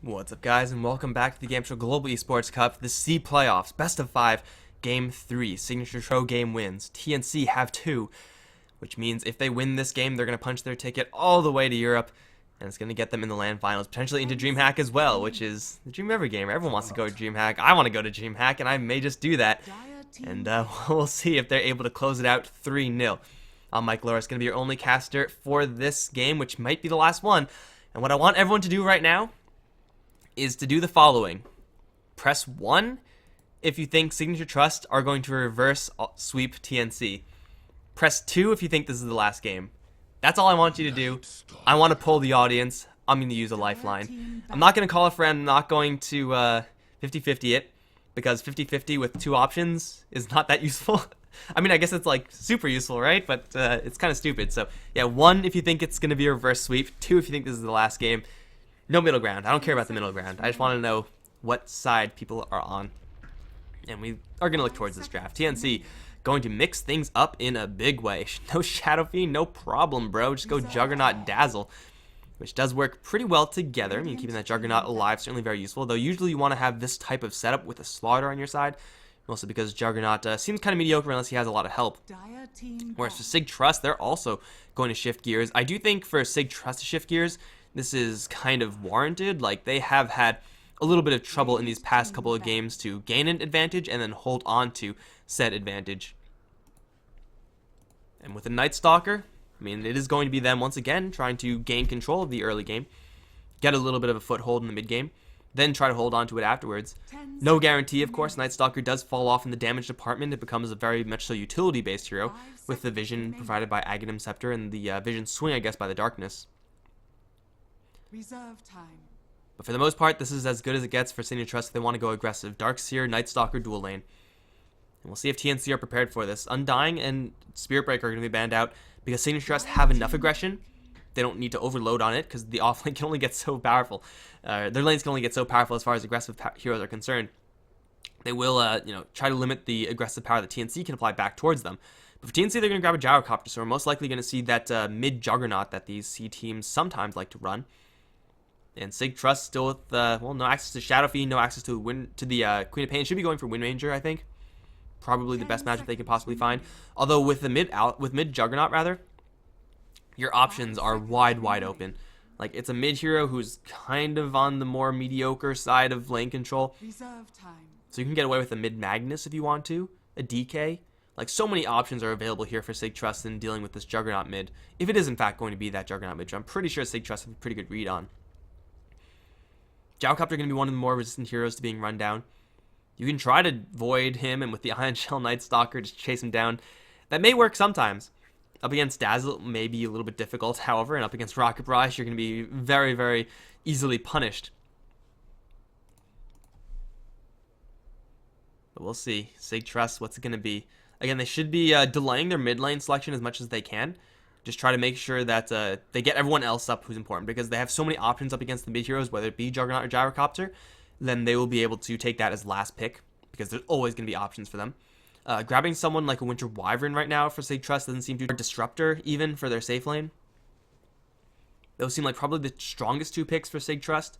What's up, guys, and welcome back to the GameShow Global Esports Cup, the C Playoffs, best of 5, Game 3, Signature Tro game wins. TNC have 2, which means if they win this game, they're going to punch their ticket all the way to Europe, and it's going to get them in the LAN finals, potentially into DreamHack as well, which is the dream of every gamer. Everyone wants to go to DreamHack. I want to go to DreamHack, and I may just do that, and we'll see if they're able to close it out 3-0. I'm Mikelorus, going to be your only caster for this game, which might be the last one, and what I want everyone to do right now is to do the following. Press 1 if you think Signature Trust are going to reverse sweep TNC. Press 2 if you think this is the last game. That's all I want you to do. I want to poll the audience. I'm going to use a lifeline. I'm not going to call a friend. I'm not going to 50-50 it, because 50-50 with 2 options is not that useful. I mean, I guess it's like super useful, right? But it's kind of stupid. So yeah, 1 if you think it's going to be a reverse sweep. 2 if you think this is the last game. No middle ground. I don't care about the middle ground. I just want to know what side people are on. And we are going to look towards this draft. TNC going to mix things up in a big way. No Shadow Fiend, no problem, bro. Just go Juggernaut Dazzle, which does work pretty well together. I mean, keeping that Juggernaut alive is certainly very useful, though usually you want to have this type of setup with a Slaughter on your side, mostly because Juggernaut seems kind of mediocre unless he has a lot of help. Whereas for Sig Trust, they're also going to shift gears. I do think for Sig Trust to shift gears, this is kind of warranted. Like, they have had a little bit of trouble in these past couple of games to gain an advantage and then hold on to said advantage. And with the Night Stalker, I mean, it is going to be them once again trying to gain control of the early game, get a little bit of a foothold in the mid game, then try to hold on to it afterwards. No guarantee, of course. Night Stalker does fall off in the damage department. It becomes a very much so utility-based hero with the vision provided by Aghanim Scepter and the vision swing, I guess, by the darkness. Reserve time. But for the most part, this is as good as it gets for Signature Trust if they want to go aggressive. Darkseer, Night Stalker, dual lane. And we'll see if TNC are prepared for this. Undying and Spirit Breaker are going to be banned out because Signature Trust have enough aggression. They don't need to overload on it because the offlane can only get so powerful. Their lanes can only get so powerful as far as aggressive heroes are concerned. They will, try to limit the aggressive power that TNC can apply back towards them. But for TNC, they're going to grab a Gyrocopter, so we're most likely going to see that mid-Juggernaut that these C teams sometimes like to run. And Sig Trust still with, no access to Shadow Fiend, no access to the Queen of Pain. Should be going for Wind Ranger, I think. Probably the best matchup they could possibly find. Although with the mid Juggernaut rather, your options are wide open. Like, it's a mid hero who's kind of on the more mediocre side of lane control. Reserve time. So you can get away with a mid Magnus if you want to, a DK. Like, so many options are available here for Sig Trust in dealing with this Juggernaut mid. If it is in fact going to be that Juggernaut mid, which I'm pretty sure Sig Trust has a pretty good read on. Gyrocopter are going to be one of the more resistant heroes to being run down. You can try to void him and with the Ion Shell Night Stalker just chase him down. That may work sometimes. Up against Dazzle, it may be a little bit difficult, however, and up against Rocket Barrage, you're going to be very easily punished. But we'll see. Sig Trust, what's it going to be? Again, they should be delaying their mid lane selection as much as they can. Just try to make sure that they get everyone else up who's important, because they have so many options up against the mid heroes, whether it be Juggernaut or Gyrocopter, then they will be able to take that as last pick, because there's always going to be options for them. Grabbing someone like a Winter Wyvern right now for Sig Trust doesn't seem too Disruptor even for their safe lane. Those seem like probably the strongest 2 picks for Sig Trust.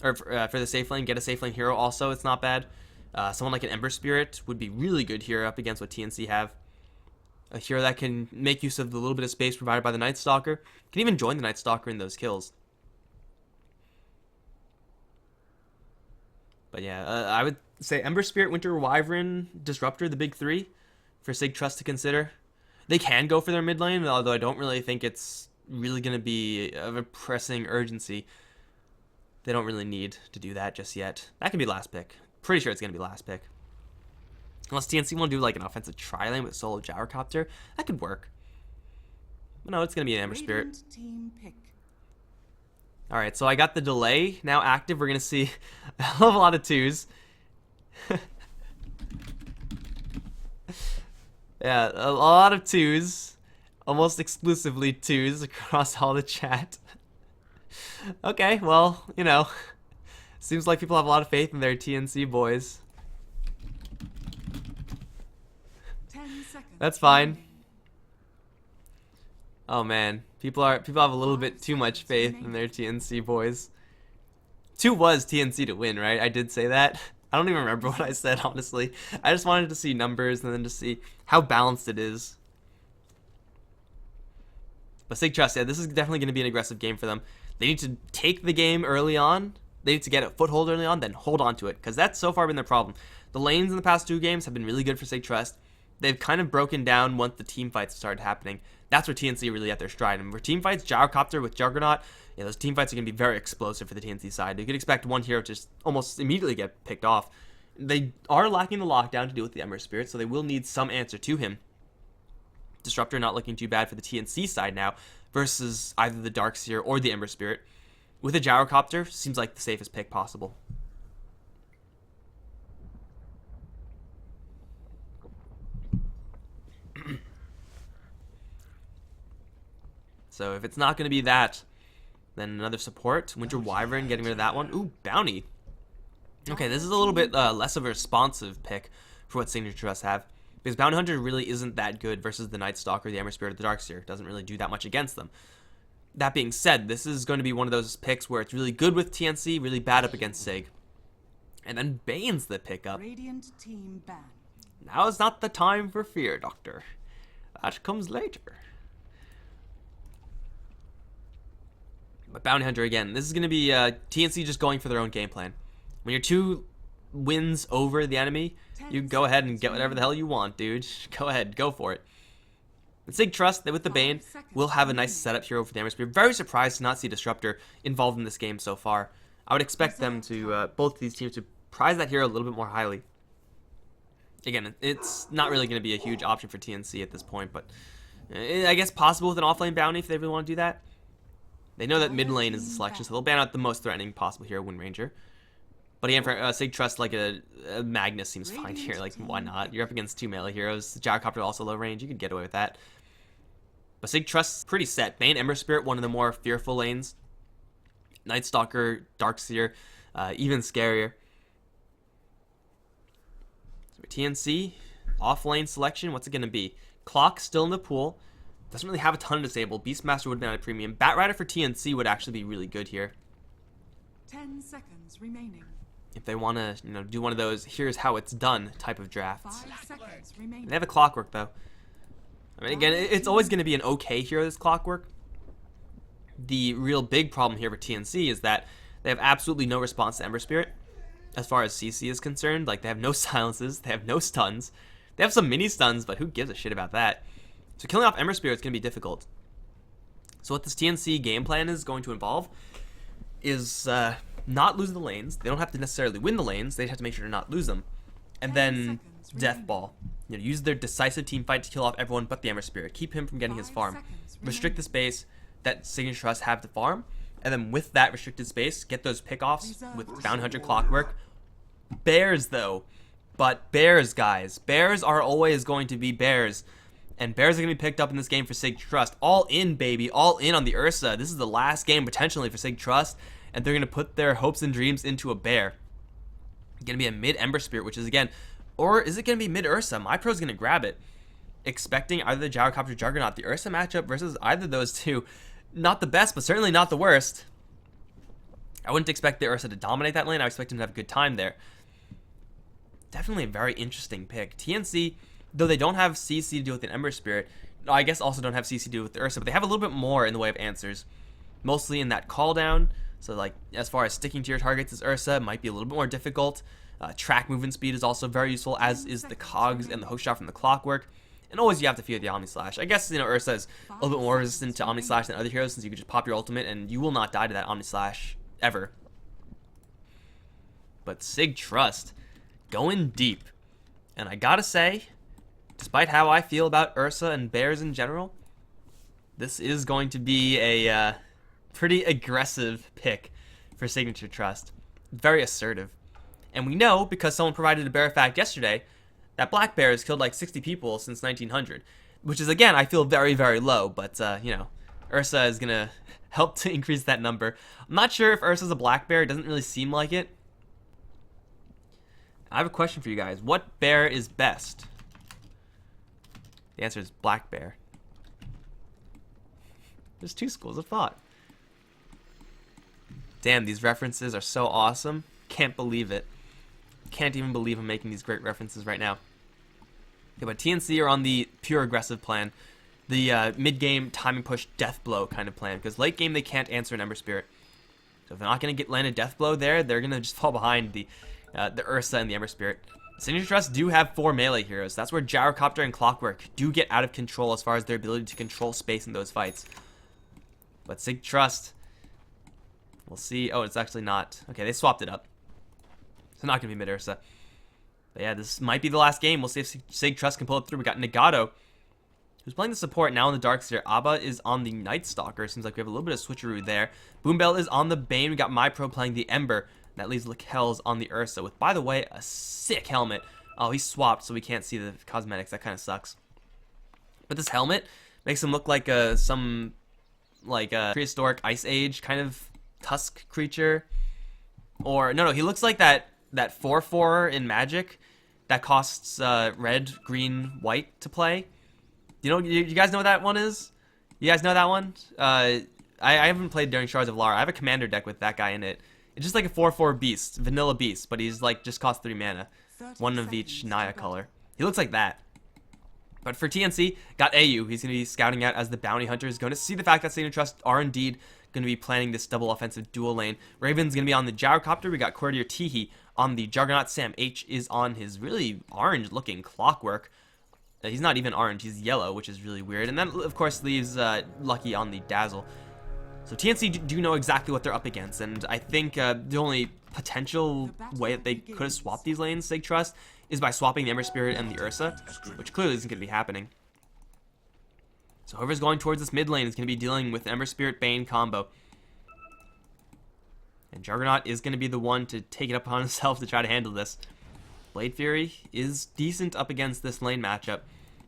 Or for the safe lane, get a safe lane hero also, it's not bad. Someone like an Ember Spirit would be really good here up against what TNC have. A hero that can make use of the little bit of space provided by the Night Stalker. Can even join the Night Stalker in those kills. But yeah, I would say Ember Spirit, Winter Wyvern, Disruptor, the big 3 for Sig Trust to consider. They can go for their mid lane, although I don't really think it's really going to be of a pressing urgency. They don't really need to do that just yet. That can be last pick. Pretty sure it's going to be last pick. Unless TNC want to do like an offensive tri-lane with solo Gyrocopter, that could work. But no, it's going to be an Ember Spirit. Team pick. Alright, so I got the delay now active. We're going to see a hell of a lot of 2s. Yeah, a lot of 2s. Almost exclusively 2s across all the chat. Okay, well, seems like people have a lot of faith in their TNC boys. 10 seconds. That's fine. Oh man, people have a little bit too much faith in their TNC boys. 2 was TNC to win, right? I did say that. I don't even remember what I said, honestly. I just wanted to see numbers and then to see how balanced it is. But Sig Trust, yeah, this is definitely going to be an aggressive game for them. They need to take the game early on. They need to get a foothold early on, then hold on to it, because that's so far been their problem. The lanes in the past 2 games have been really good for Sig Trust. They've kind of broken down once the team fights started happening. That's where TNC really at their stride. And for team fights, Gyrocopter with Juggernaut, yeah, those team fights are going to be very explosive for the TNC side. You could expect one hero to just almost immediately get picked off. They are lacking the lockdown to deal with the Ember Spirit, so they will need some answer to him. Disruptor not looking too bad for the TNC side now versus either the Darkseer or the Ember Spirit. With a Gyrocopter, seems like the safest pick possible. So if it's not going to be that, then another support. Winter Wyvern getting rid of that one. Ooh, Bounty. Okay, this is a little bit less of a responsive pick for what Signature Trust have. Because Bounty Hunter really isn't that good versus the Night Stalker, the Ember Spirit, or the Darkseer. It doesn't really do that much against them. That being said, this is going to be one of those picks where it's really good with TNC, really bad up against Sig. And then Bane's the pickup. Radiant team ban. Now is not the time for fear, Doctor. That comes later. But Bounty Hunter again, this is going to be TNC just going for their own game plan. When you're 2 wins over the enemy, you go ahead and get whatever the hell you want, dude. Go ahead, go for it. And Sig Trust, with the Bane, will have a nice setup here over the Ember Spirit. Very surprised to not see Disruptor involved in this game so far. I would expect them to, both of these teams, to prize that hero a little bit more highly. Again, it's not really going to be a huge option for TNC at this point, but I guess possible with an offlane bounty if they really want to do that. They know that mid lane is the selection, so they'll ban out the most threatening possible hero, Wind Ranger. But again, for Sig Trust, like a Magnus seems fine here. Like, why not? You're up against 2 melee heroes. Gyrocopter also low range. You could get away with that. But Sig Trust's pretty set. Bane, Ember Spirit, one of the more fearful lanes. Night Stalker, Darkseer, even scarier. So TNC, off lane selection, what's it going to be? Clock still in the pool. Doesn't really have a ton disabled. Beastmaster would have been at a premium. Batrider for TNC would actually be really good here. 10 seconds remaining. If they want to, do one of those here's how it's done type of drafts. 5 seconds remaining. They have a Clockwork though. I mean, again, it's always going to be an okay hero, this Clockwork. The real big problem here for TNC is that they have absolutely no response to Ember Spirit as far as CC is concerned. Like, they have no silences, they have no stuns. They have some mini stuns, but who gives a shit about that? So killing off Ember Spirit is going to be difficult. So what this TNC game plan is going to involve is not lose the lanes. They don't have to necessarily win the lanes. They have to make sure to not lose them. And then Death Ball. Use their decisive team fight to kill off everyone but the Ember Spirit. Keep him from getting his farm. Restrict the space that Signature Trust have to farm. And then with that restricted space, get those pickoffs with Bounty Hunter Clockwork. Bears, though. But bears, guys. Bears are always going to be bears. And bears are going to be picked up in this game for Sig Trust. All in, baby. All in on the Ursa. This is the last game, potentially, for Sig Trust. And they're going to put their hopes and dreams into a bear. Going to be a mid-Ember Spirit, which is, again... Or is it going to be mid-Ursa? My pro's going to grab it. Expecting either the Gyrocopter Juggernaut. The Ursa matchup versus either of those two. Not the best, but certainly not the worst. I wouldn't expect the Ursa to dominate that lane. I expect him to have a good time there. Definitely a very interesting pick. TNC... Though they don't have CC to deal with an Ember Spirit, I guess also don't have CC to deal with the Ursa, but they have a little bit more in the way of answers. Mostly in that call down. So like as far as sticking to your targets as Ursa, it might be a little bit more difficult. Track movement speed is also very useful, as is the cogs and the hook shot from the Clockwork. And always you have to fear the Omni Slash. I guess, Ursa is a little bit more resistant to Omni Slash than other heroes, since you can just pop your ultimate and you will not die to that Omni Slash ever. But Sig Trust, going deep. And I gotta say, despite how I feel about Ursa and bears in general, this is going to be a pretty aggressive pick for Signature Trust. Very assertive. And we know, because someone provided a bear fact yesterday, that black bear has killed like 60 people since 1900. Which is, again, I feel very, very low. But, Ursa is going to help to increase that number. I'm not sure if Ursa's a black bear. It doesn't really seem like it. I have a question for you guys. What bear is best? The answer is black bear. There's 2 schools of thought. Damn, these references are so awesome. Can't believe it. Can't even believe I'm making these great references right now. Okay, but TNC are on the pure aggressive plan. The mid-game timing push death blow kind of plan. Because late game they can't answer an Ember Spirit. So if they're not going to land a death blow there, they're going to just fall behind the Ursa and the Ember Spirit. Signature Trust do have 4 melee heroes. That's where Gyrocopter and Clockwork do get out of control as far as their ability to control space in those fights. But Sig Trust, we'll see. Oh, it's actually not. Okay, they swapped it up. It's not going to be mid-Ursa. But yeah, this might be the last game. We'll see if Sig Trust can pull it through. We got Nagato, who's playing the support now in the Darkseer. Abba is on the Night Stalker. Seems like we have a little bit of switcheroo there. Boombell is on the Bane. We got MyPro playing the Ember. That leaves Lakel's on the Ursa with, by the way, a sick helmet. Oh, he swapped, so we can't see the cosmetics. That kind of sucks. But this helmet makes him look like some prehistoric Ice Age kind of tusk creature. Or no, he looks like that 4/4 in Magic that costs red, green, white to play. You guys know what that one is? You guys know that one? I haven't played during Shards of Lara. I have a commander deck with that guy in it. It's just like a 4/4 beast, vanilla beast, but he's like just costs 3 mana, 1 of each Naya color. He looks like that. But for TNC, got AU. He's going to be scouting out as the bounty hunter. He's going to see the fact that Signature Trust are indeed going to be planning this double offensive dual lane. Raven's going to be on the Gyrocopter. We got Courtier Teehee on the Juggernaut. Sam H is on his really orange-looking Clockwork. He's not even orange. He's yellow, which is really weird. And that, of course, leaves Lucky on the Dazzle. So TNC do know exactly what they're up against, and I think the only potential way that they could have swapped these lanes, Sig Trust, is by swapping the Ember Spirit and the Ursa, which clearly isn't going to be happening. So whoever's going towards this mid lane is going to be dealing with Ember Spirit Bane combo. And Juggernaut is going to be the one to take it upon himself to try to handle this. Blade Fury is decent up against this lane matchup,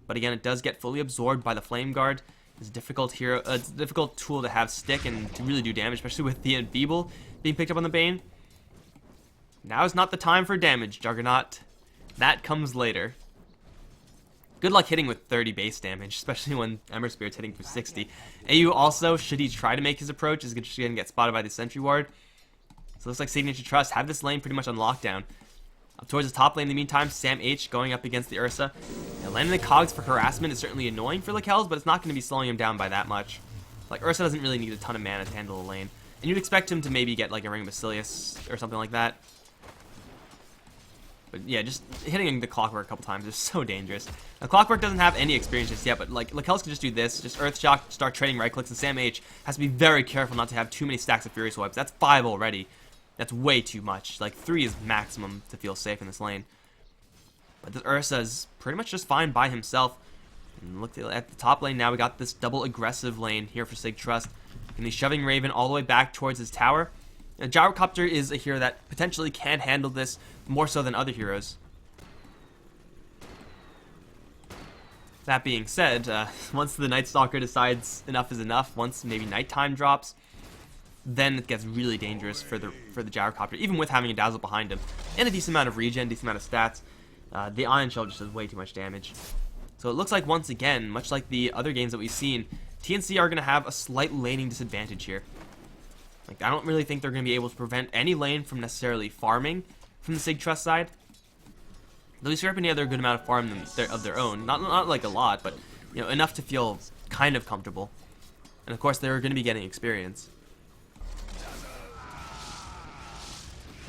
but again, it does get fully absorbed by the Flame Guard. It's a difficult hero. It's a difficult tool to have stick and to really do damage, especially with the Enfeeble being picked up on the Bane. Now is not the time for damage, Juggernaut. That comes later. Good luck hitting with 30 base damage, especially when Ember Spirit's hitting for 60. AU also, should he try to make his approach, is going to get spotted by the Sentry Ward. So it looks like Signature Trust have this lane pretty much on lockdown. Up towards the top lane in the meantime, Sam H going up against the Ursa. And landing the cogs for harassment is certainly annoying for Lakel's, but it's not going to be slowing him down by that much. Like, Ursa doesn't really need a ton of mana to handle the lane. And you'd expect him to maybe get like a Ring of Basilius or something like that. But yeah, just hitting the Clockwork a couple times is so dangerous. Now, Clockwork doesn't have any experience just yet, but like Lakel's can just do this, just Earth Shock, start trading right clicks, and Sam H has to be very careful not to have too many stacks of Fury Swipes. That's 5 already. That's way too much. Like 3 is maximum to feel safe in this lane. But this Ursa is pretty much just fine by himself. And look at the top lane now. We got this double aggressive lane here for Sig Trust. And he's shoving Raven all the way back towards his tower. And Gyrocopter is a hero that potentially can handle this more so than other heroes. That being said, once the Night Stalker decides enough is enough, once maybe nighttime drops, then it gets really dangerous for the Gyrocopter, even with having a Dazzle behind him and a decent amount of regen, decent amount of stats. The Ion Shell just does way too much damage. So it looks like once again, much like the other games that we've seen, TNC are going to have a slight laning disadvantage here. Like, I don't really think they're going to be able to prevent any lane from necessarily farming from the Sig Trust side. Though these Serpent have a good amount of farm of their own, not like a lot, but you know, enough to feel kind of comfortable. And of course, they're going to be getting experience.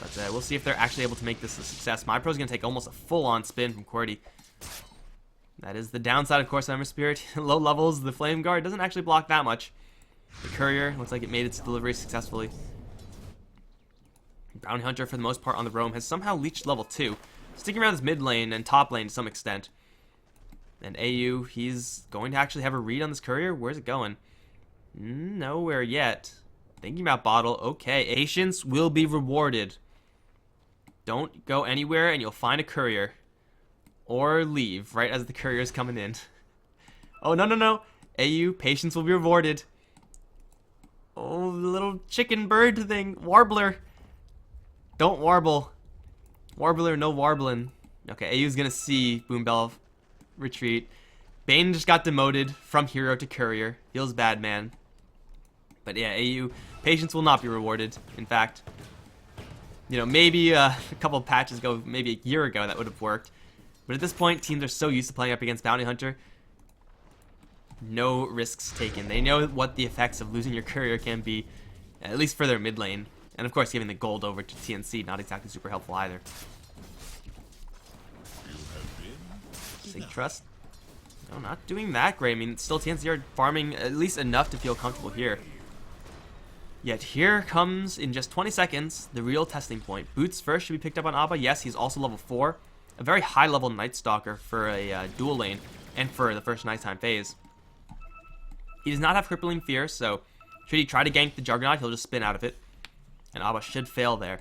But we'll see if they're actually able to make this a success. MyPro's going to take almost a full-on spin from Qwerty. That is the downside, of course, of Ember Spirit. Low levels, the Flame Guard doesn't actually block that much. The Courier looks like it made its delivery successfully. Bounty Hunter, for the most part, on the roam, has somehow leached level 2. Sticking around this mid lane and top lane to some extent. And AU, he's going to actually have a read on this Courier. Where's it going? Nowhere yet. Thinking about Bottle. Okay, patience will be rewarded. Don't go anywhere and you'll find a Courier. Or leave right as the Courier is coming in. Oh, no. AU, patience will be rewarded. Oh, the little chicken bird thing. Warbler. Don't warble. Warbler, no warbling. Okay, AU's gonna see Boombell retreat. Bane just got demoted from hero to Courier. Feels bad, man. But yeah, AU, patience will not be rewarded. In fact, you know, maybe a couple of patches ago, maybe a year ago, that would have worked. But at this point, teams are so used to playing up against Bounty Hunter. No risks taken. They know what the effects of losing your courier can be, at least for their mid lane. And of course, giving the gold over to TNC, not exactly super helpful either. Sig Trust. No, not doing that great. I mean, still TNC are farming at least enough to feel comfortable here. Yet here comes, in just 20 seconds, the real testing point. Boots first should be picked up on Abba. Yes, he's also level 4. A very high level Night Stalker for a dual lane and for the first nighttime phase. He does not have Crippling Fear, so should he try to gank the Juggernaut, he'll just spin out of it. And Abba should fail there.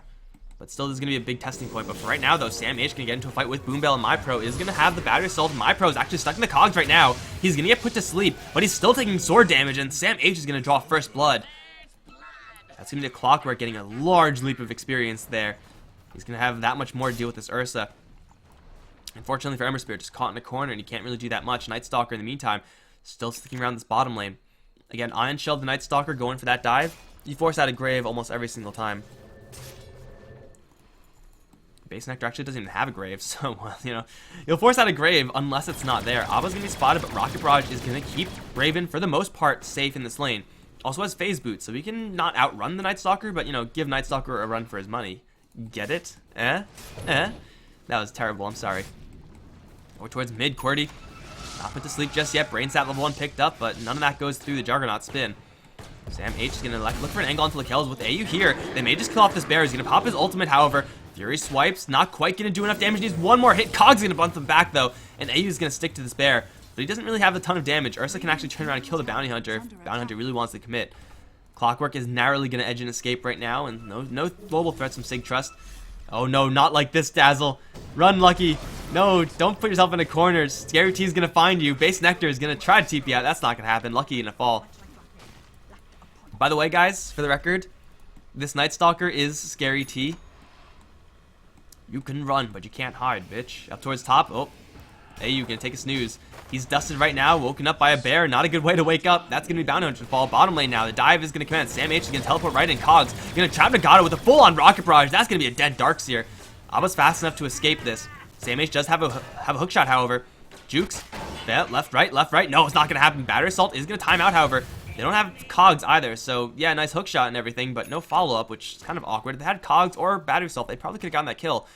But still, this is going to be a big testing point. But for right now, though, Sam H can get into a fight with Boombell, and MyPro is going to have the battery assault. MyPro is actually stuck in the cogs right now. He's going to get put to sleep, but he's still taking sword damage, and Sam H is going to draw first blood. That's going to be the Clockwork getting a large leap of experience there. He's going to have that much more to deal with this Ursa. Unfortunately for Ember Spirit, just caught in a corner, and he can't really do that much. Night Stalker, in the meantime, still sticking around this bottom lane. Again, Ion Shell the Night Stalker going for that dive. You force out a grave almost every single time. Base Nectar actually doesn't even have a grave, so, well, you know, you'll force out a grave unless it's not there. Abba's going to be spotted, but Rocket Barrage is going to keep Raven, for the most part, safe in this lane. Also has Phase Boot, so he can not outrun the Night Stalker, but, you know, give Night Stalker a run for his money. Get it? That was terrible, I'm sorry. Over towards mid, QWERTY. Not put to sleep just yet. Brain Stat level 1 picked up, but none of that goes through the Juggernaut spin. Sam H is going to look for an angle onto the kills with AU here. They may just kill off this bear. He's going to pop his ultimate, however. Fury swipes, not quite going to do enough damage. Needs one more hit. Cog's going to bunt them back, though, and AU is going to stick to this bear. But he doesn't really have a ton of damage. Ursa can actually turn around and kill the Bounty Hunter if Bounty Hunter really wants to commit. Clockwork is narrowly going to edge an escape right now, and no global threats from Sig Trust. Oh no, not like this, Dazzle. Run, Lucky. No, don't put yourself in a corner. Scary T is going to find you. Base Nectar is going to try to TP out. That's not going to happen. Lucky in a fall. By the way, guys, for the record, this Night Stalker is Scary T. You can run, but you can't hide, bitch. Up towards top. Oh, AU gonna take a snooze. He's dusted right now, woken up by a bear. Not a good way to wake up. That's gonna be Bounty Hunter fall. Bottom lane now. The dive is gonna command. Sam H is gonna teleport right in. Cogs gonna trap Nagato with a full-on Rocket Barrage. That's gonna be a dead Darkseer. Abba's fast enough to escape this. Sam H does have a hook shot, however. Jukes. Yeah, left, right, left, right. No, it's not gonna happen. Battery Assault is gonna time out, however. They don't have Cogs either, so yeah, nice hook shot and everything, but no follow-up, which is kind of awkward. If they had Cogs or Battery Assault, they probably could have gotten that kill.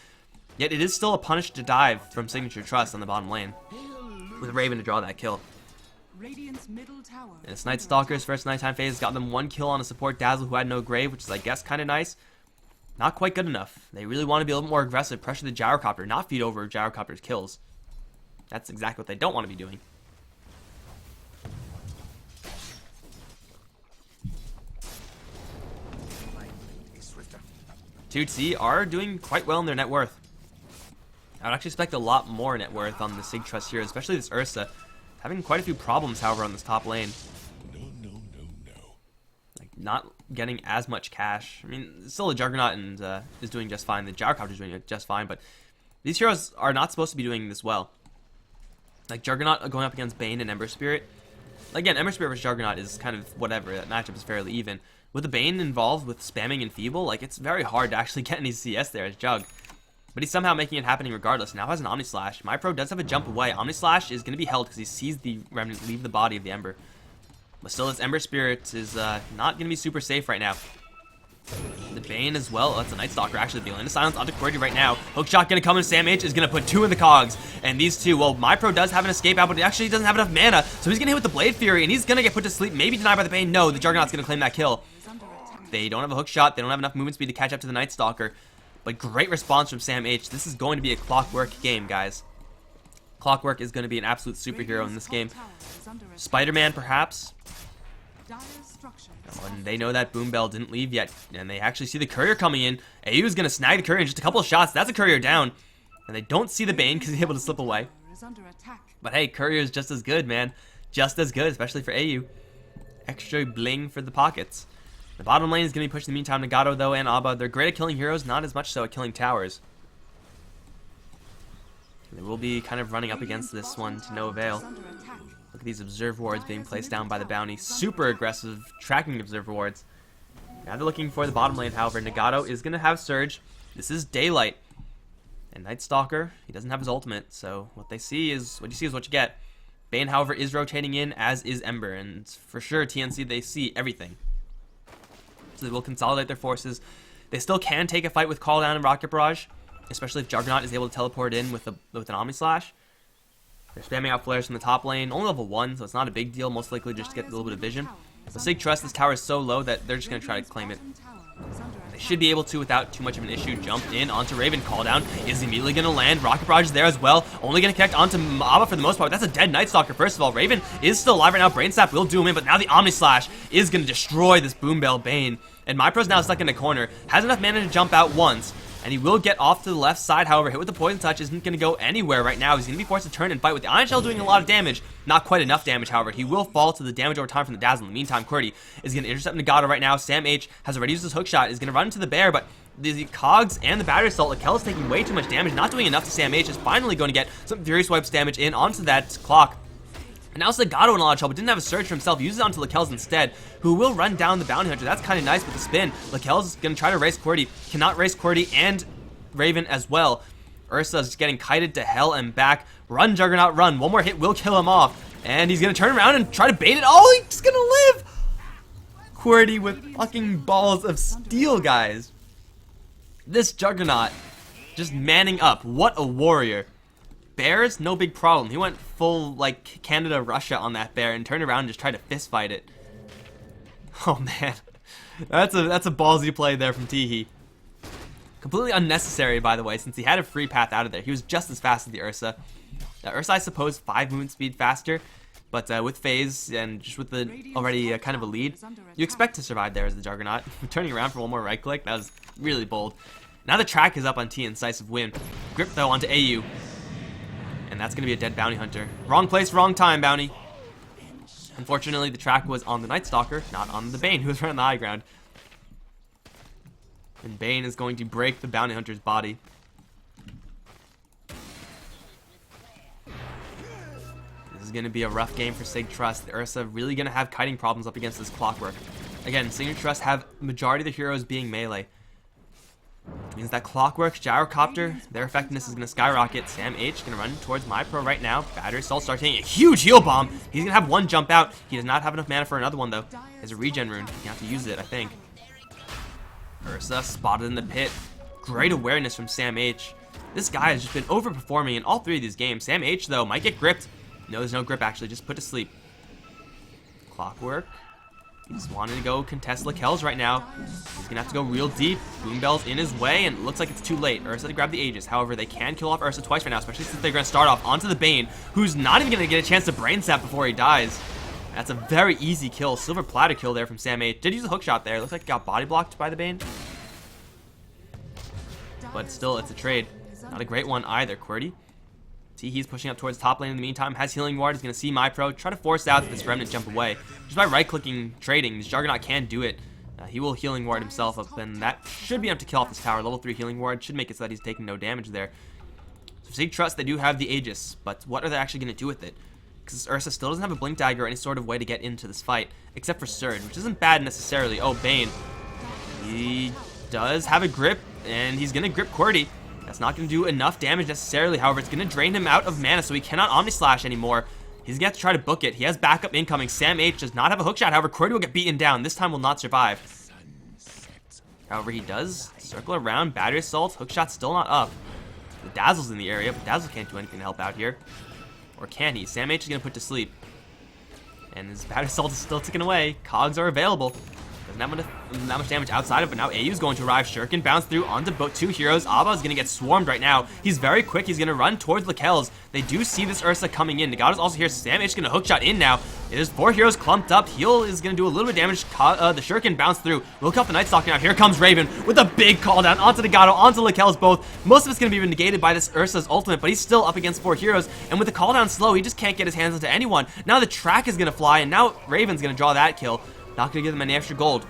Yet it is still a punish to dive from Signature Trust on the bottom lane, with Raven to draw that kill. Radiant's middle tower. And it's Night Stalker's first nighttime phase got them 1 kill on a support Dazzle who had no grave, which is, I guess, kind of nice. Not quite good enough. They really want to be a little more aggressive, pressure the Gyrocopter, not feed over Gyrocopter's kills. That's exactly what they don't want to be doing. TNC are doing quite well in their net worth. I would actually expect a lot more net worth on the Sig Trust here, especially this Ursa. Having quite a few problems, however, on this top lane. No. Like, not getting as much cash. I mean, still the Juggernaut and is doing just fine. The Gyrocopter is doing just fine, but these heroes are not supposed to be doing this well. Like, Juggernaut going up against Bane and Ember Spirit. Again, Ember Spirit versus Juggernaut is kind of whatever. That matchup is fairly even. With the Bane involved with spamming and Feeble, like, it's very hard to actually get any CS there as Jug. But he's somehow making it happening regardless. Now has an Omni Slash. MyPro does have a jump away. Omni Slash is going to be held because he sees the Remnant leave the body of the Ember. But still, this Ember Spirit is not going to be super safe right now. The Bane as well. That's a Night Stalker actually. The Land of Silence onto QWERTY right now. Hookshot going to come in. Sam H is going to put 2 in the cogs. And these two, well, MyPro does have an escape out, but he actually doesn't have enough mana. So he's going to hit with the Blade Fury, and he's going to get put to sleep. Maybe denied by the Bane. No, the Juggernaut's going to claim that kill. They don't have a hook shot. They don't have enough movement speed to catch up to the Night Stalker. But great response from Sam H. This is going to be a Clockwork game, guys. Clockwork is going to be an absolute superhero in this game. Spider-Man, perhaps. Oh, and they know that Boombell didn't leave yet. And they actually see the courier coming in. AU is going to snag the courier in just a couple of shots. That's a courier down. And they don't see the Bane because he's able to slip away. But hey, courier is just as good, man. Just as good, especially for AU. Extra bling for the pockets. The bottom lane is going to be pushed in the meantime. Nagato, though, and Abba, they're great at killing heroes, not as much so at killing towers. They will be kind of running up against this one to no avail. Looking at these observe wards being placed down by the bounty. Super aggressive tracking observe wards. Now they're looking for the bottom lane, however. Nagato is going to have Surge. This is Daylight. And Night Stalker, he doesn't have his ultimate, so what you see is what you get. Bane, however, is rotating in, as is Ember, and for sure TNC, they see everything. So they will consolidate their forces. They still can take a fight with Call Down and Rocket Barrage, especially if Juggernaut is able to teleport in with an Omni Slash. They're spamming out flares from the top lane, only level 1, so it's not a big deal, most likely just to get a little bit of vision. But Sig Trust, this tower is so low that they're just going to try to claim it. They should be able to without too much of an issue. Jump in onto Raven. Call down is immediately going to land. Rocket Barrage is there as well. Only going to connect onto Maba for the most part. That's a dead Night Stalker, first of all. Raven is still alive right now. Brain Sap will do him in, but now the Omni Slash is going to destroy this Boom Bell Bane. And MyPro's now stuck in a corner. Has enough mana to jump out once. And he will get off to the left side, however, hit with the Poison Touch isn't going to go anywhere right now. He's going to be forced to turn and fight with the Ion Shell doing a lot of damage. Not quite enough damage, however. He will fall to the damage over time from the Dazzle. In the meantime, QWERTY is going to intercept Nagato right now. Sam H has already used his hook shot, is going to run into the bear, but the Cogs and the Battery Assault, Lakel is taking way too much damage, not doing enough to Sam H, is finally going to get some Fury Swipes damage in onto that clock. And now Nagato in a lot of trouble, didn't have a Surge for himself, uses it onto Lakel's instead, who will run down the Bounty Hunter. That's kind of nice with the spin. Lakel's going to try to race QWERTY, cannot race QWERTY and Raven as well. Ursa's getting kited to hell and back. Run, Juggernaut, run. One more hit will kill him off. And he's going to turn around and try to bait it. Oh, he's going to live! QWERTY with fucking balls of steel, guys. This Juggernaut just manning up. What a warrior. Bears, no big problem. He went full, like, Canada, Russia on that bear and turned around and just tried to fist fight it. Oh, man. That's a ballsy play there from Teehee. Completely unnecessary, by the way, since he had a free path out of there. He was just as fast as the Ursa. Ursa, I suppose, 5 movement speed faster, but with phase and just with the already kind of a lead, you expect to survive there as the Juggernaut. Turning around for one more right click, that was really bold. Now the track is up on T and decisive win. Grip, though, onto AU. And that's going to be a dead Bounty Hunter. Wrong place, wrong time, Bounty. Unfortunately, the track was on the Night Stalker, not on the Bane, who was right on the high ground. And Bane is going to break the Bounty Hunter's body. This is going to be a rough game for Sig Trust. The Ursa really going to have kiting problems up against this Clockwork. Again, Sig Trust have majority of the heroes being melee. Which means that Clockwork, Gyrocopter, their effectiveness is going to skyrocket. Sam H going to run towards MyPro right now. Battery Assault starts hitting a huge heal bomb. He's going to have one jump out. He does not have enough mana for another one, though. There's a regen rune. You have to use it, I think. Ursa spotted in the pit. Great awareness from Sam H. This guy has just been overperforming in all 3 of these games. Sam H, though, might get gripped. No, there's no grip, actually. Just put to sleep. Clockwork. He's wanting to go contest Lakel's right now. He's going to have to go real deep. Boom Bell's in his way, and it looks like it's too late. Ursa to grab the Aegis. However, they can kill off Ursa twice right now, especially since they're going to start off onto the Bane, who's not even going to get a chance to Brain Sap before he dies. That's a very easy kill. Silver platter kill there from Sam H. Did use a hook shot there. Looks like he got body blocked by the Bane. But still, it's a trade. Not a great one either, QWERTY. Teehee's pushing up towards top lane in the meantime. Has Healing Ward. He's going to see MyPro. Try to force out this Remnant jump away. Just by right-clicking trading, this Juggernaut can do it. He will Healing Ward himself up, and that should be enough to kill off this tower. Level 3 Healing Ward should make it so that he's taking no damage there. So Sig Trust, they do have the Aegis, but what are they actually going to do with it? Because Ursa still doesn't have a Blink Dagger or any sort of way to get into this fight, except for Surge, which isn't bad necessarily. Oh, Bane. He does have a grip, and he's going to grip QWERTY. That's not going to do enough damage necessarily. However, it's going to drain him out of mana, so he cannot Omni Slash anymore. He's going to have to try to book it. He has backup incoming. Sam H does not have a hook shot. However, QWERTY will get beaten down. This time will not survive. However, he does circle around. Battery Assault. Hook shot's still not up. The Dazzle's in the area, but Dazzle can't do anything to help out here. Or can he? Sam H is going to put to sleep. And his Battery Assault is still ticking away. Cogs are available. Doesn't have not much damage outside of it, but now AU's going to arrive. Shuriken bounce through onto 2 heroes. Abba is going to get swarmed right now. He's very quick. He's going to run towards Lakel's. They do see this Ursa coming in. Nagato's also here. Sam H is going to hookshot in now. There's 4 heroes clumped up. Heal is going to do a little bit of damage. The Shuriken bounce through. Look up the Night Stalker now. Here comes Raven with a big call down onto Nagato, onto Lakel's both. Most of it's going to be negated by this Ursa's ultimate, but he's still up against 4 heroes. And with the call down slow, he just can't get his hands onto anyone. Now the track is going to fly, and now Raven's going to draw that kill. Not going to give them any extra gold.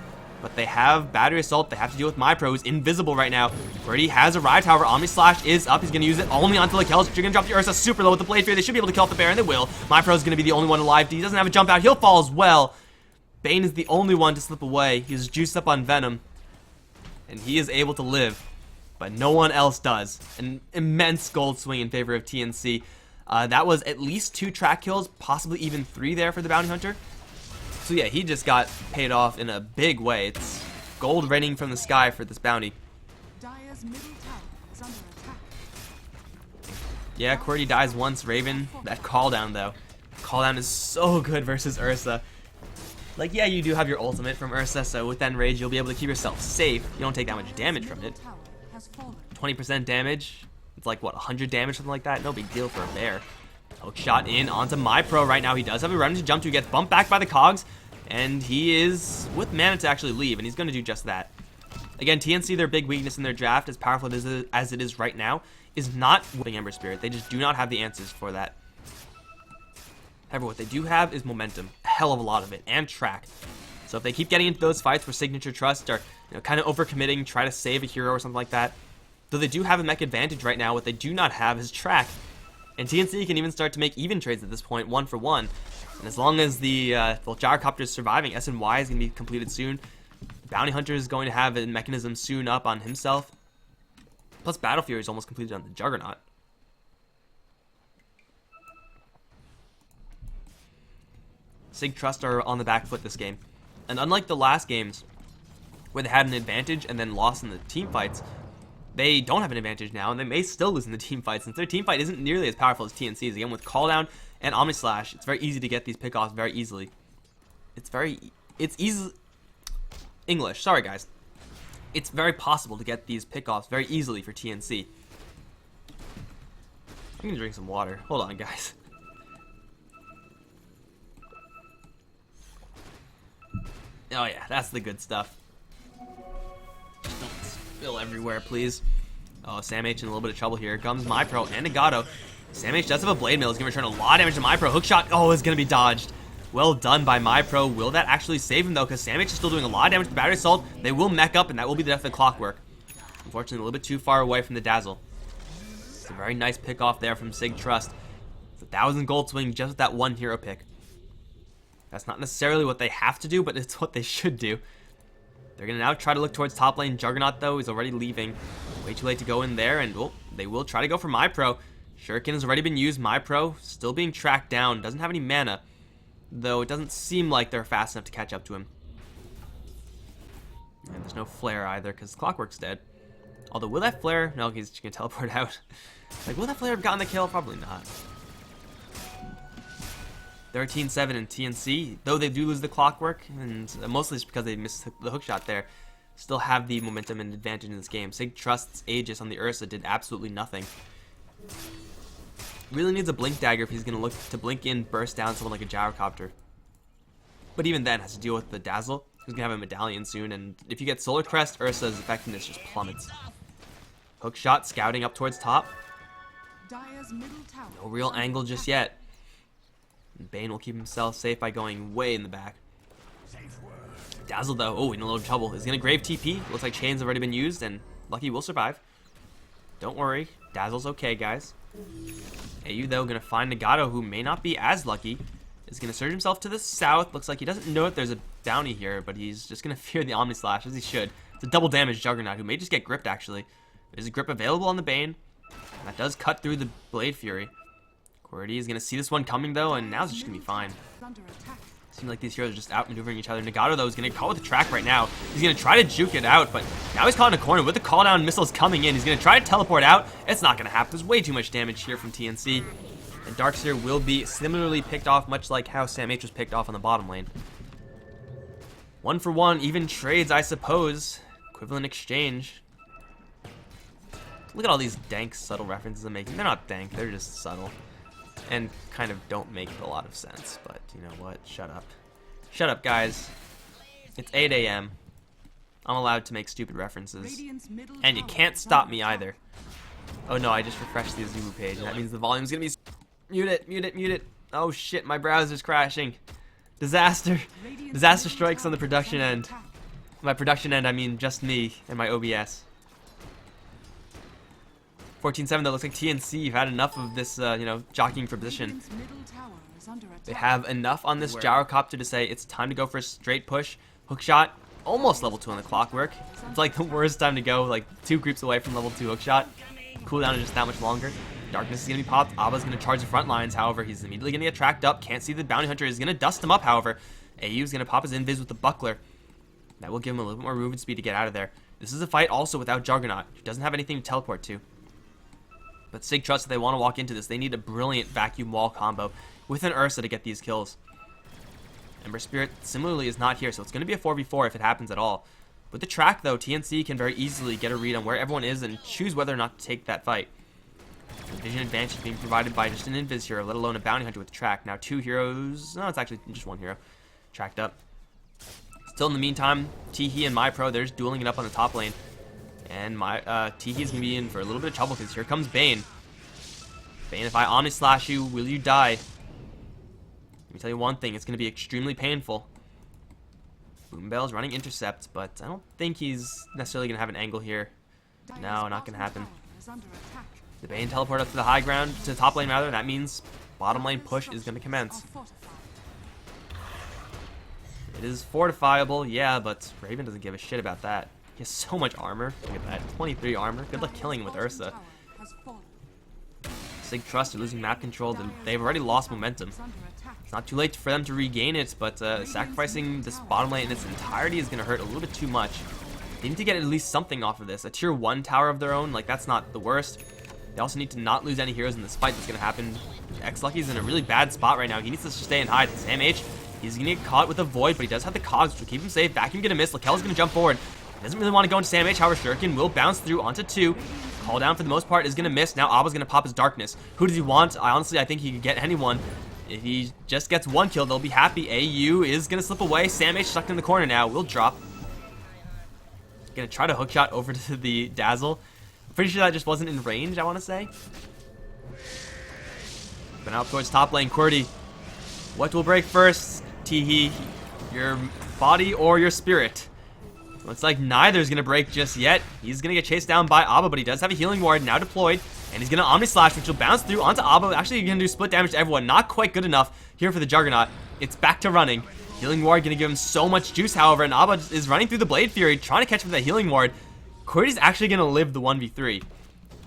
But they have Battery Assault. They have to deal with MyPro, who's invisible right now. Already has a Riot Tower. Omni Slash is up. He's going to use it only onto the kills. You're going to drop the Ursa super low with the Blade Fury. They should be able to kill off the Baron. They will. MyPro is going to be the only one alive. He doesn't have a jump out. He'll fall as well. Bane is the only one to slip away. He's juiced up on Venom. And he is able to live. But no one else does. An immense gold swing in favor of TNC. That was at least 2 track kills, possibly even 3 there for the Bounty Hunter. So yeah, he just got paid off in a big way. It's gold raining from the sky for this bounty. Dire's middle tower is under attack. Yeah, QWERTY dies once, Raven. That cooldown though. Cooldown is so good versus Ursa. Like, yeah, you do have your ultimate from Ursa, so with Enrage, you'll be able to keep yourself safe. You don't take that much damage from it. 20% damage. It's like, what, 100 damage, something like that? No big deal for a bear. Hook shot in onto MyPro right now. He does have a run to jump to. He gets bumped back by the cogs, and he is with mana to actually leave, and he's going to do just that. Again, TNC, their big weakness in their draft, as powerful as it is right now, is not whipping Ember Spirit. They just do not have the answers for that. However, what they do have is momentum, a hell of a lot of it, and track. So if they keep getting into those fights where Signature Trust are, kind of overcommitting, try to save a hero or something like that, though they do have a mech advantage right now, what they do not have is track. And TNC can even start to make even trades at this point, 1 for 1. And as long as the gyrocopter is surviving, SNY is going to be completed soon. Bounty Hunter is going to have a mechanism soon up on himself. Plus Battle Fury is almost completed on the Juggernaut. Sig Trust are on the back foot this game. And unlike the last games, where they had an advantage and then lost in the team fights, they don't have an advantage now, and they may still lose in the team fight, since their team fight isn't nearly as powerful as TNC's. Again, with Calldown and Omni Slash, it's very easy to get these pickoffs very easily. It's easy. English, sorry guys. It's very possible to get these pickoffs very easily for TNC. I'm gonna drink some water. Hold on, guys. Oh yeah, that's the good stuff. Just don't spill everywhere, please. Oh, Sam H in a little bit of trouble here. Here comes MyPro and Nagato. Sam H does have a Blade Mail. He's going to return a lot of damage to MyPro. Hookshot, oh, is going to be dodged. Well done by MyPro. Will that actually save him, though? Because Sam H is still doing a lot of damage to the Battery Assault. They will mech up, and that will be the death of the Clockwork. Unfortunately, a little bit too far away from the Dazzle. It's a very nice pick off there from Sig Trust. It's 1,000 gold swing just with that one hero pick. That's not necessarily what they have to do, but it's what they should do. They're going to now try to look towards top lane. Juggernaut, though, is already leaving. Way too late to go in there, and they will try to go for MyPro. Shuriken has already been used. MyPro still being tracked down. Doesn't have any mana, though it doesn't seem like they're fast enough to catch up to him. And there's no flare either, because Clockwork's dead. Although, will that flare? No, he's just going to teleport out. Like, will that flare have gotten the kill? Probably not. 13-7 in TNC, though they do lose the Clockwork, and mostly it's because they missed the hookshot there, still have the momentum and advantage in this game. Sig Trust's Aegis on the Ursa did absolutely nothing. Really needs a Blink Dagger if he's going to look to blink in, burst down someone like a Gyrocopter. But even then, has to deal with the Dazzle, who's going to have a Medallion soon, and if you get Solar Crest, Ursa's effectiveness just plummets. Hookshot scouting up towards top. Dire's middle tower. No real angle just yet. Bane will keep himself safe by going way in the back. Dazzle, though, oh, in a little trouble. He's going to Grave TP. Looks like Chain's already been used, and Lucky will survive. Don't worry. Dazzle's okay, guys. AU, though, going to find Nagato, who may not be as lucky. Is going to surge himself to the south. Looks like he doesn't know that there's a bounty here, but he's just going to fear the Omni Slash, as he should. It's a double damage Juggernaut, who may just get gripped, actually. There's a grip available on the Bane. And that does cut through the Blade Fury. QWERTY is going to see this one coming, though, and now it's just going to be fine. Seems like these heroes are just outmaneuvering each other. Nagato, though, is going to call with the track right now. He's going to try to juke it out, but now he's caught in a corner with the call down missiles coming in. He's going to try to teleport out. It's not going to happen. There's way too much damage here from TNC. And Darkseer will be similarly picked off, much like how Sam H was picked off on the bottom lane. 1 for 1, even trades, I suppose. Equivalent exchange. Look at all these dank, subtle references I'm making. They're not dank, they're just subtle. And kind of don't make a lot of sense, but you know what? Shut up. Shut up, guys. It's 8 a.m. I'm allowed to make stupid references. And you can't stop me either. Oh no, I just refreshed the Azubu page, and that means the volume's gonna be... Mute it, mute it, mute it. Oh shit, my browser's crashing. Disaster. Disaster strikes on the production end. By production end, I mean just me and my OBS. 14-7, that looks like TNC. You've had enough of this, you know, jockeying for position. Radiant's middle tower is under attack. They have enough on this gyrocopter to say it's time to go for a straight push. Hookshot, almost level 2 on the clockwork. It's like the worst time to go, like 2 creeps away from level 2 hookshot. Cooldown is just that much longer. Darkness is going to be popped. Abba's going to charge the front lines. However, he's immediately going to get tracked up. Can't see the bounty hunter. Is going to dust him up, however. AU is going to pop his invis with the buckler. That will give him a little bit more movement speed to get out of there. This is a fight also without Juggernaut. He doesn't have anything to teleport to. But Sig trusts if they want to walk into this, they need a brilliant vacuum wall combo with an Ursa to get these kills. Ember Spirit similarly is not here, so it's going to be a 4v4 if it happens at all. With the track, though, TNC can very easily get a read on where everyone is and choose whether or not to take that fight. The vision advantage being provided by just an invis hero, let alone a bounty hunter with track. Now 2 heroes, no, it's actually just 1 hero, tracked up. Still in the meantime, Teehee and MyPro, they're just dueling it up on the top lane. And Teehee's going to be in for a little bit of trouble because here comes Bane. Bane, if I Omni Slash you, will you die? Let me tell you one thing, it's going to be extremely painful. Boombell's running intercept, but I don't think he's necessarily going to have an angle here. No, not going to happen. The Bane teleport up to the high ground, to the top lane rather, and that means bottom lane push is going to commence. It is fortifiable, yeah, but Raven doesn't give a shit about that. He has so much armor. Look at that, 23 armor. Good luck killing him with Ursa. Sig Trust are losing map control. They've already lost momentum. It's not too late for them to regain it, but sacrificing this bottom lane in its entirety is going to hurt a little bit too much. They need to get at least something off of this. A tier 1 tower of their own, like that's not the worst. They also need to not lose any heroes in this fight that's going to happen. X-Lucky's in a really bad spot right now. He needs to stay and hide. Sam H, he's going to get caught with a void, but he does have the cogs, which will keep him safe. Vacuum going to miss. Lakel's going to jump forward. He doesn't really want to go into Sam H, however, Shuriken will bounce through onto 2. Call down for the most part is going to miss. Now Abba's going to pop his darkness. Who does he want? I think he could get anyone. If he just gets 1 kill, they'll be happy. AU is going to slip away. Sam H stuck in the corner now. Will drop. Going to try to hookshot over to the Dazzle. I'm pretty sure that just wasn't in range, I want to say. But now up towards top lane, QWERTY. What will break first? Teehee, your body or your spirit? Looks like neither is going to break just yet. He's going to get chased down by Abba, but he does have a healing ward now deployed. And he's going to Omni Slash, which will bounce through onto Abba. Actually, he's going to do split damage to everyone. Not quite good enough here for the Juggernaut. It's back to running. Healing ward going to give him so much juice, however, and Abba is running through the Blade Fury, trying to catch up with that healing ward. QWERTY's actually going to live the 1v3.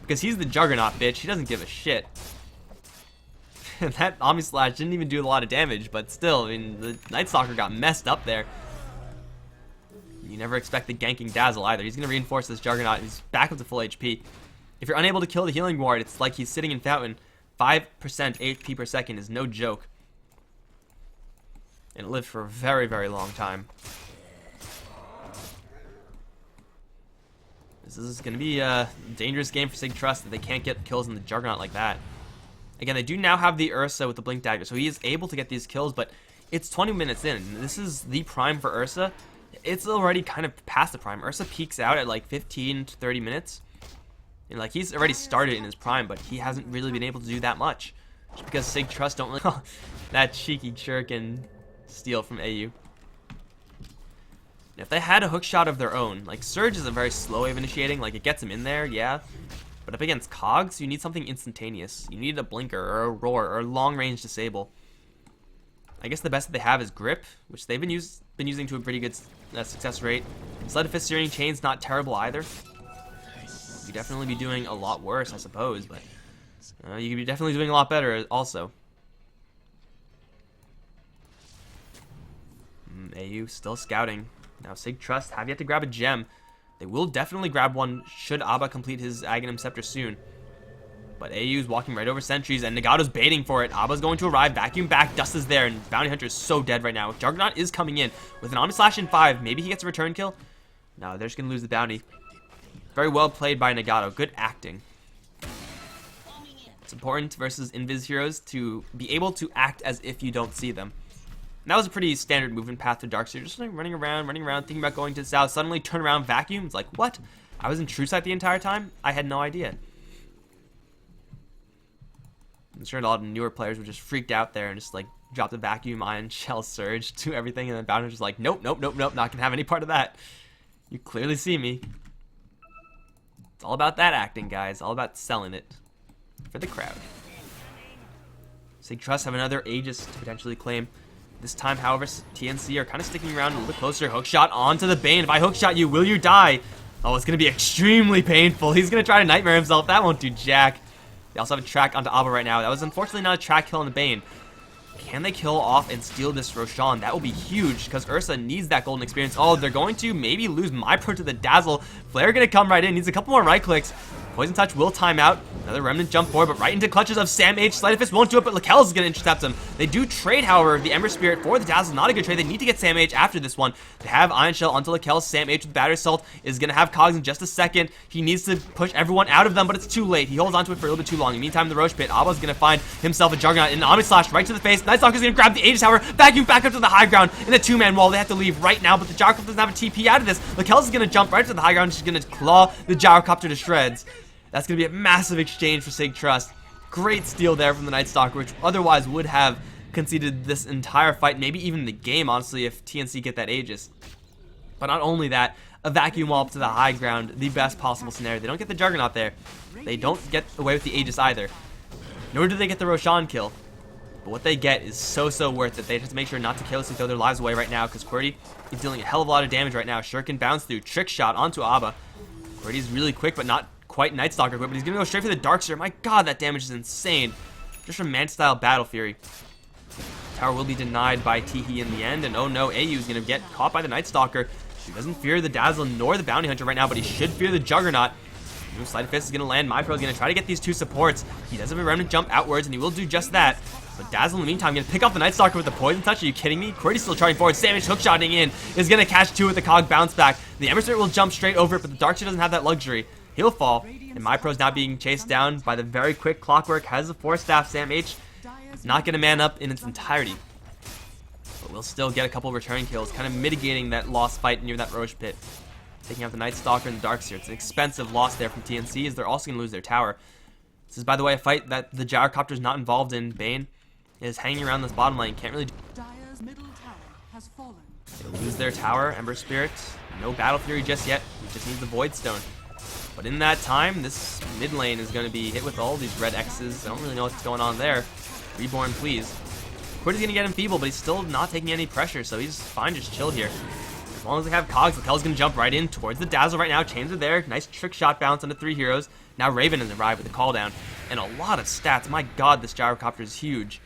Because he's the Juggernaut, bitch. He doesn't give a shit. And that Omni Slash didn't even do a lot of damage, but still, I mean, the Night Stalker got messed up there. You never expect the ganking Dazzle either. He's going to reinforce this Juggernaut. He's back up to full HP. If you're unable to kill the healing ward, it's like he's sitting in Fountain. 5% HP per second is no joke. And it lived for a very, very long time. This is going to be a dangerous game for Sig Trust that they can't get kills in the Juggernaut like that. Again, they do now have the Ursa with the Blink Dagger, so he is able to get these kills, but it's 20 minutes in. This is the prime for Ursa. It's already kind of past the prime. Ursa peaks out at like 15 to 30 minutes. And like he's already started in his prime, but he hasn't really been able to do that much. Just because Sig Trust don't really... that cheeky shuriken steal from AU. If they had a hook shot of their own, like Surge is a very slow way of initiating, like it gets him in there, yeah. But up against Cogs, you need something instantaneous. You need a blinker or a roar or a long range disable. I guess the best that they have is Grip, which they've been using to a pretty good success rate. Sleight of Fist Searing Chain's not terrible either. You'd definitely be doing a lot worse, I suppose, but you could be definitely doing a lot better also. AU still scouting. Now Sig Trust have yet to grab a gem. They will definitely grab one should Abba complete his Aghanim Scepter soon. But AU's walking right over sentries, and Nagato's baiting for it. Abba's going to arrive, vacuum back, Dust is there, and Bounty Hunter is so dead right now. Juggernaut is coming in with an Omni Slash in 5. Maybe he gets a return kill? No, they're just going to lose the bounty. Very well played by Nagato. Good acting. It's important versus Invis heroes to be able to act as if you don't see them. And that was a pretty standard movement path to Darkseer. Just like running around, thinking about going to the south, suddenly turn around, vacuum. It's like, what? I was in True Sight the entire time? I had no idea. I'm sure a lot of newer players were just freaked out there and just like dropped a vacuum, ion shell, surge to everything, and then Bounty was just like, nope, not gonna have any part of that. You clearly see me. It's all about that acting, guys. All about selling it for the crowd. Sig Trust have another Aegis to potentially claim. This time, however, TNC are kind of sticking around a little bit closer. Hookshot onto the Bane. If I hookshot you, will you die? Oh, it's going to be extremely painful. He's going to try to Nightmare himself. That won't do jack. They also have a track onto Abba right now. That was unfortunately not a track kill on the Bane. Can they kill off and steal this Roshan? That will be huge because Ursa needs that golden experience. Oh, they're going to maybe lose MyPro to the Dazzle. Flare going to come right in. Needs a couple more right clicks. Poison Touch will time out. Another Remnant jump forward, but right into clutches of Sam H. Sleight of Fist won't do it, but Lakel's is going to intercept him. They do trade, however. The Ember Spirit for the Dazzle. Not a good trade. They need to get Sam H after this one. They have Iron Shell onto Lakel. Sam H with Battery Assault is going to have Cogs in just a second. He needs to push everyone out of them, but it's too late. He holds onto it for a little bit too long. In the meantime, the Roche Pit, Abba's going to find himself a Juggernaut and an Omni Slash right to the face. Nightstalker's going to grab the Aegis Tower, vacuum back up to the high ground in a two-man wall. They have to leave right now, but the Gyrocopter doesn't have a TP out of this. Lakel's is going to jump right to the high ground. She's going to claw the Gyrocopter to shreds. That's going to be a massive exchange for Sig Trust. Great steal there from the Night Stalker, which otherwise would have conceded this entire fight, maybe even the game, honestly, if TNC get that Aegis. But not only that, a vacuum wall up to the high ground, the best possible scenario. They don't get the Juggernaut there. They don't get away with the Aegis either. Nor do they get the Roshan kill. But what they get is so worth it. They have to make sure not to carelessly throw their lives away right now, because QWERTY is dealing a hell of a lot of damage right now. Shuriken bounce through, trick shot onto Abba. QWERTY's really quick, but not quite Night Stalker quick, but he's gonna go straight for the Darkseer. My god, that damage is insane. Just from Man-style Battle Fury. Tower will be denied by Teehee in the end, and oh no, AU is gonna get caught by the Night Stalker. He doesn't fear the Dazzle nor the Bounty Hunter right now, but he should fear the Juggernaut. Sleight of Fist is gonna land. MyPro is gonna try to get these two supports. He does have a Remnant jump outwards, and he will do just that. But Dazzle, in the meantime, gonna pick off the Night Stalker with the Poison Touch. Are you kidding me? QWERTY's still charging forward. Samage hookshotting in is gonna catch two with the Cog bounce back. The Ember Spirit will jump straight over it, but the Darkseer doesn't have that luxury. He'll fall, and MyPro's now being chased down by the very quick Clockwork. Has a 4-staff. Sam H not gonna man up in its entirety, but we'll still get a couple return kills, kind of mitigating that lost fight near that Roche Pit. Taking out the Night Stalker and the Darkseer. It's an expensive loss there from TNC, as they're also gonna lose their tower. This is, by the way, a fight that the Gyrocopter's not involved in. Bane is hanging around this bottom lane. Can't really. Dire's middle tower has fallen. They'll lose their tower. Ember Spirit, no Battle Fury just yet. He just needs the Void Stone. But in that time, this mid lane is going to be hit with all these red X's. I don't really know what's going on there. Reborn, please. QWERTY's going to get enfeebled, but he's still not taking any pressure, so he's fine, just chill here. As long as they have Cogs, Lakel's going to jump right in towards the Dazzle right now. Chains are there. Nice trick shot bounce onto 3 heroes. Now Raven has arrived with the call down. And a lot of stats. My god, this Gyrocopter is huge.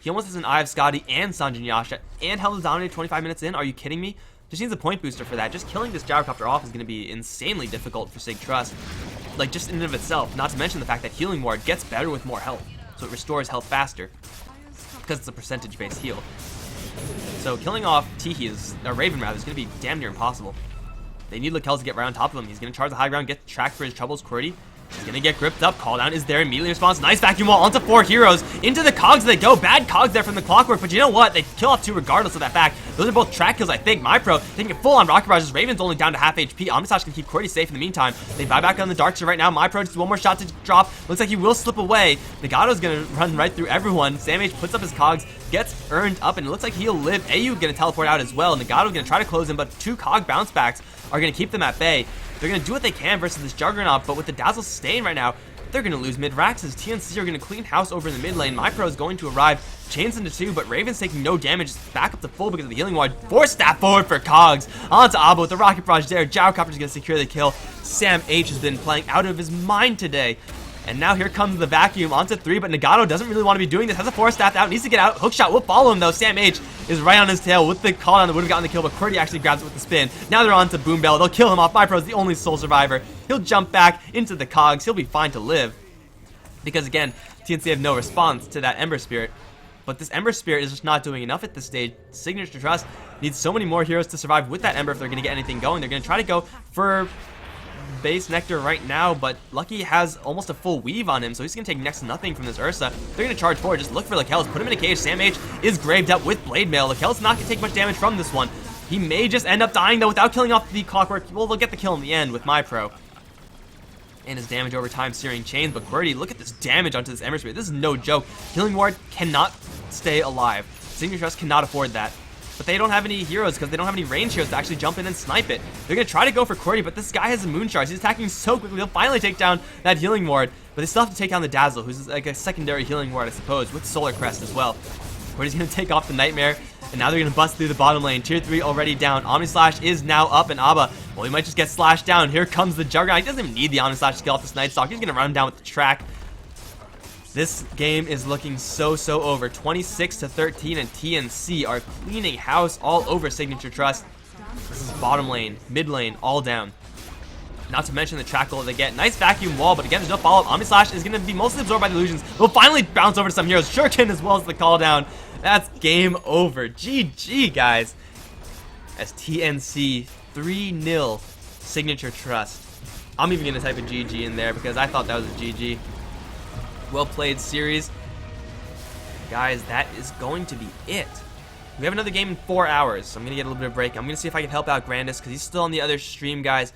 He almost has an Eye of Scotty and Sanjin Yasha and held his dominator 25 minutes in. Are you kidding me? Just needs a point booster for that. Just killing this Gyrocopter off is going to be insanely difficult for Sig Trust. Like, just in and of itself. Not to mention the fact that Healing Ward gets better with more health. So it restores health faster. Because it's a percentage-based heal. So killing off Teehee's, or Raven rather, is going to be damn near impossible. They need Lakel to get right on top of him. He's going to charge the high ground, get tracked for his troubles. QWERTY is going to get gripped up. Call down is there. Immediately response. Nice vacuum wall onto 4 heroes. Into the Cogs they go. Bad Cogs there from the Clockwork. But you know what? They kill off 2 regardless of that fact. Those are both track kills, I think. MyPro taking it full on Rocket Barrages. Raven's only down to half HP. Omnislash can keep QWERTY safe in the meantime. They buy back on the Darkseer right now. MyPro just one more shot to drop. Looks like he will slip away. Nagato's going to run right through everyone. Sam H puts up his Cogs. Gets earned up, and it looks like he'll live. AU going to teleport out as well. Nagato going to try to close him, but 2 Cog bounce backs are going to keep them at bay. They're going to do what they can versus this Juggernaut, but with the Dazzle staying right now, they're going to lose mid-racks as TNC are going to clean house over in the mid lane. MyPro is going to arrive, chains into 2, but Raven's taking no damage, back up to full because of the Healing Ward. 4-staff forward for Cogs. Onto Abba with the Rocket Barrage there. Gyrocopter's going to secure the kill. Sam H has been playing out of his mind today. And now here comes the vacuum onto 3, but Nagato doesn't really want to be doing this. Has a 4-staff out, needs to get out. Hookshot will follow him though. Sam H is right on his tail with the call down that would have gotten the kill, but QWERTY actually grabs it with the spin. Now they're on to Boom Bell. They'll kill him off. MyPro is the only sole survivor. He'll jump back into the Cogs. He'll be fine to live. Because again, TNC have no response to that Ember Spirit. But this Ember Spirit is just not doing enough at this stage. Signature Trust needs so many more heroes to survive with that Ember if they're going to get anything going. They're going to try to go for base Nectar right now, but Lucky has almost a full weave on him, so he's going to take next to nothing from this Ursa. They're going to charge forward. Just look for Lakel's. Put him in a cage. Sam H is graved up with Blade Mail. Lakel's not going to take much damage from this one. He may just end up dying, though, without killing off the Clockwork. Well, they'll get the kill in the end with MyPro. And his damage over time, Searing Chains. But QWERTY, look at this damage onto this Ember Spirit. This is no joke. Healing Ward cannot stay alive. Signature Trust cannot afford that. but they don't have any heroes because they don't have any range heroes to actually jump in and snipe it. They're going to try to go for Cordy, but this guy has a moon charge. He's attacking so quickly. He'll finally take down that healing ward, but they still have to take down the Dazzle, who's like a secondary healing ward, I suppose, with Solar Crest as well. Cordy's going to take off the Nightmare, and now they're going to bust through the bottom lane. Tier 3 already down. Omni Slash is now up, and Abba, well, he might just get slashed down. Here comes the Juggernaut. He doesn't even need the Omni Slash to kill off this Night Stalk. He's going to run him down with the track. This game is looking so over. 26-13, and TNC are cleaning house all over Signature Trust. This is bottom lane, mid lane, all down. Not to mention the trackle they get. Nice vacuum wall, but again, there's no follow-up. Omni Slash is going to be mostly absorbed by the illusions. We'll finally bounce over to some heroes. Shuriken as well as the call down. That's game over. GG, guys. As TNC 3-0 Signature Trust. I'm even going to type a GG in there because I thought that was a GG. Well played series. Guys, that is going to be it. We have another game in 4 hours, so I'm going to get a little bit of break. I'm going to see if I can help out Grandis because he's still on the other stream, guys.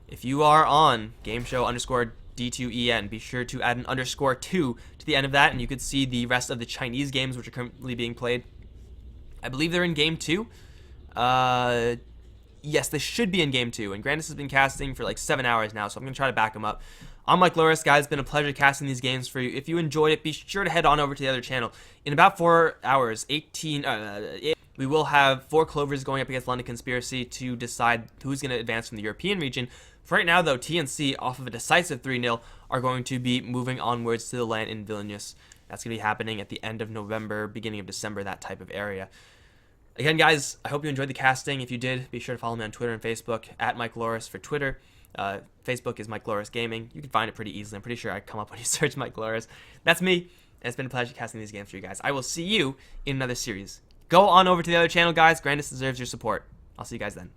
If you are on GameShow_D2EN, be sure to add an _2 to the end of that, and you could see the rest of the Chinese games which are currently being played. I believe they're in Game 2. Yes, they should be in Game 2, and Grandis has been casting for like 7 hours now, so I'm going to try to back him up. I'm Mikelorus, guys. It's been a pleasure casting these games for you. If you enjoyed it, be sure to head on over to the other channel. In about 4 hours, we will have 4 Clovers going up against London Conspiracy to decide who's going to advance from the European region. For right now, though, TNC, off of a decisive 3-0, are going to be moving onwards to the land in Vilnius. That's going to be happening at the end of November, beginning of December, that type of area. Again, guys, I hope you enjoyed the casting. If you did, be sure to follow me on Twitter and Facebook, at Mikelorus for Twitter. Facebook is Mikelorus Gaming. You can find it pretty easily. I'm pretty sure I come up when you search Mikelorus. That's me, and it's been a pleasure casting these games for you guys. I will see you in another series. Go on over to the other channel, guys. Grandis deserves your support. I'll see you guys then.